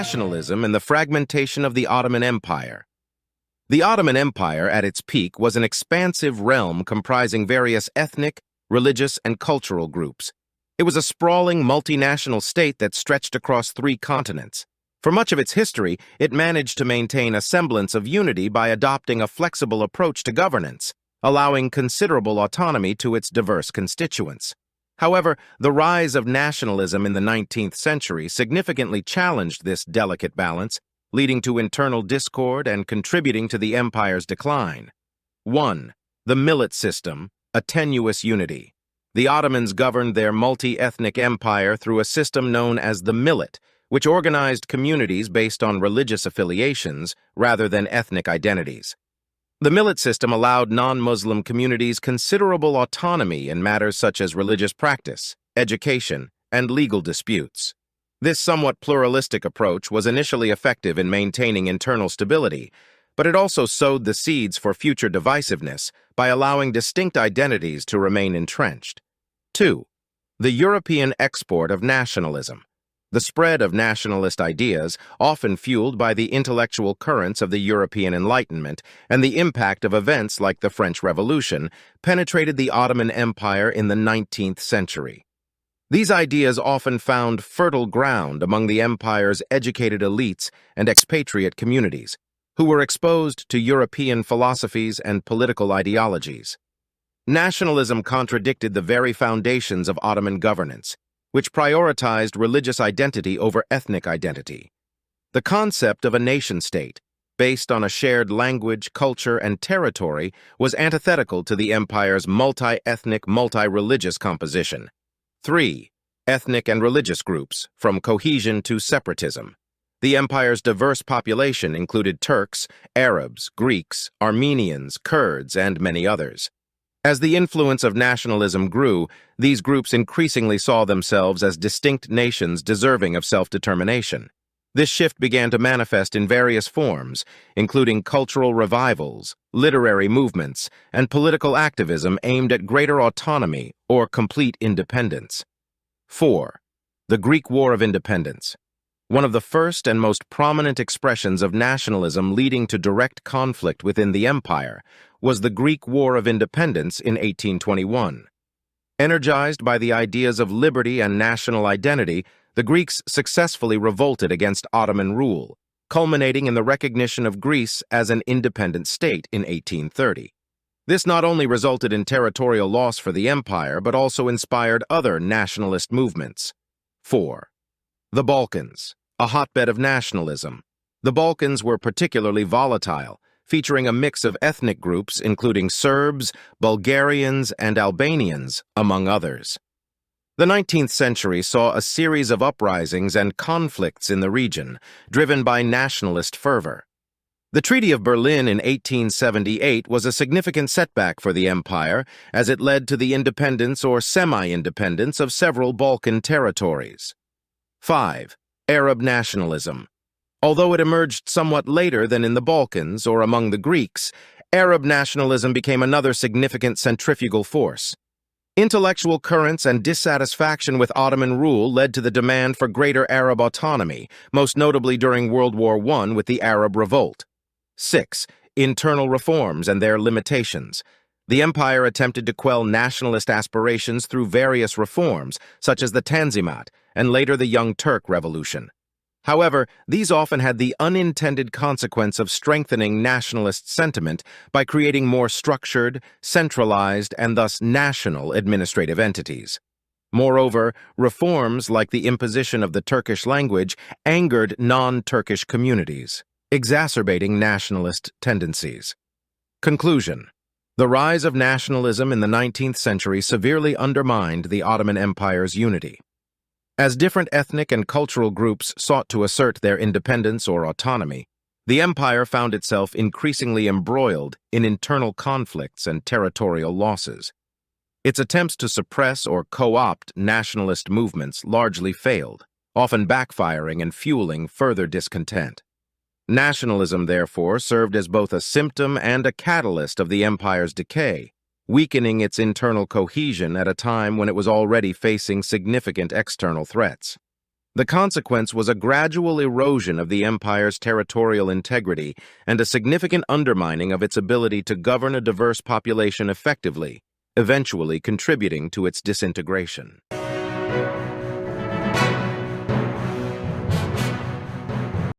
Nationalism and the fragmentation of the Ottoman Empire. The Ottoman Empire, at its peak, was an expansive realm comprising various ethnic, religious, and cultural groups. It was a sprawling multinational state that stretched across 3 continents. For much of its history, it managed to maintain a semblance of unity by adopting a flexible approach to governance, allowing considerable autonomy to its diverse constituents. However, the rise of nationalism in the 19th century significantly challenged this delicate balance, leading to internal discord and contributing to the empire's decline. 1. The millet system, a tenuous unity. The Ottomans governed their multi-ethnic empire through a system known as the millet, which organized communities based on religious affiliations rather than ethnic identities. The millet system allowed non-Muslim communities considerable autonomy in matters such as religious practice, education, and legal disputes. This somewhat pluralistic approach was initially effective in maintaining internal stability, but it also sowed the seeds for future divisiveness by allowing distinct identities to remain entrenched. 2. The European export of nationalism. The spread of nationalist ideas, often fueled by the intellectual currents of the European Enlightenment and the impact of events like the French Revolution, penetrated the Ottoman Empire in the 19th century. These ideas often found fertile ground among the empire's educated elites and expatriate communities, who were exposed to European philosophies and political ideologies. Nationalism contradicted the very foundations of Ottoman governance, which prioritized religious identity over ethnic identity. The concept of a nation-state, based on a shared language, culture, and territory, was antithetical to the empire's multi-ethnic, multi-religious composition. 3. Ethnic and religious groups, from cohesion to separatism. The empire's diverse population included Turks, Arabs, Greeks, Armenians, Kurds, and many others. As the influence of nationalism grew, these groups increasingly saw themselves as distinct nations deserving of self-determination. This shift began to manifest in various forms, including cultural revivals, literary movements, and political activism aimed at greater autonomy or complete independence. 4. The Greek War of Independence. One of the first and most prominent expressions of nationalism leading to direct conflict within the empire was the Greek War of Independence in 1821. Energized by the ideas of liberty and national identity, the Greeks successfully revolted against Ottoman rule, culminating in the recognition of Greece as an independent state in 1830. This not only resulted in territorial loss for the empire, but also inspired other nationalist movements. 4. The Balkans, a hotbed of nationalism. The Balkans were particularly volatile, featuring a mix of ethnic groups including Serbs, Bulgarians, and Albanians, among others. The 19th century saw a series of uprisings and conflicts in the region, driven by nationalist fervor. The Treaty of Berlin in 1878 was a significant setback for the empire, as it led to the independence or semi-independence of several Balkan territories. 5. Arab nationalism. Although it emerged somewhat later than in the Balkans or among the Greeks, Arab nationalism became another significant centrifugal force. Intellectual currents and dissatisfaction with Ottoman rule led to the demand for greater Arab autonomy, most notably during World War I with the Arab Revolt. 6. Internal reforms and their limitations. The empire attempted to quell nationalist aspirations through various reforms, such as the Tanzimat and later the Young Turk Revolution. However, these often had the unintended consequence of strengthening nationalist sentiment by creating more structured, centralized, and thus national administrative entities. Moreover, reforms like the imposition of the Turkish language angered non-Turkish communities, exacerbating nationalist tendencies. Conclusion. The rise of nationalism in the 19th century severely undermined the Ottoman Empire's unity. As different ethnic and cultural groups sought to assert their independence or autonomy, the empire found itself increasingly embroiled in internal conflicts and territorial losses. Its attempts to suppress or co-opt nationalist movements largely failed, often backfiring and fueling further discontent. Nationalism, therefore, served as both a symptom and a catalyst of the empire's decay, weakening its internal cohesion at a time when it was already facing significant external threats. The consequence was a gradual erosion of the empire's territorial integrity and a significant undermining of its ability to govern a diverse population effectively, eventually contributing to its disintegration.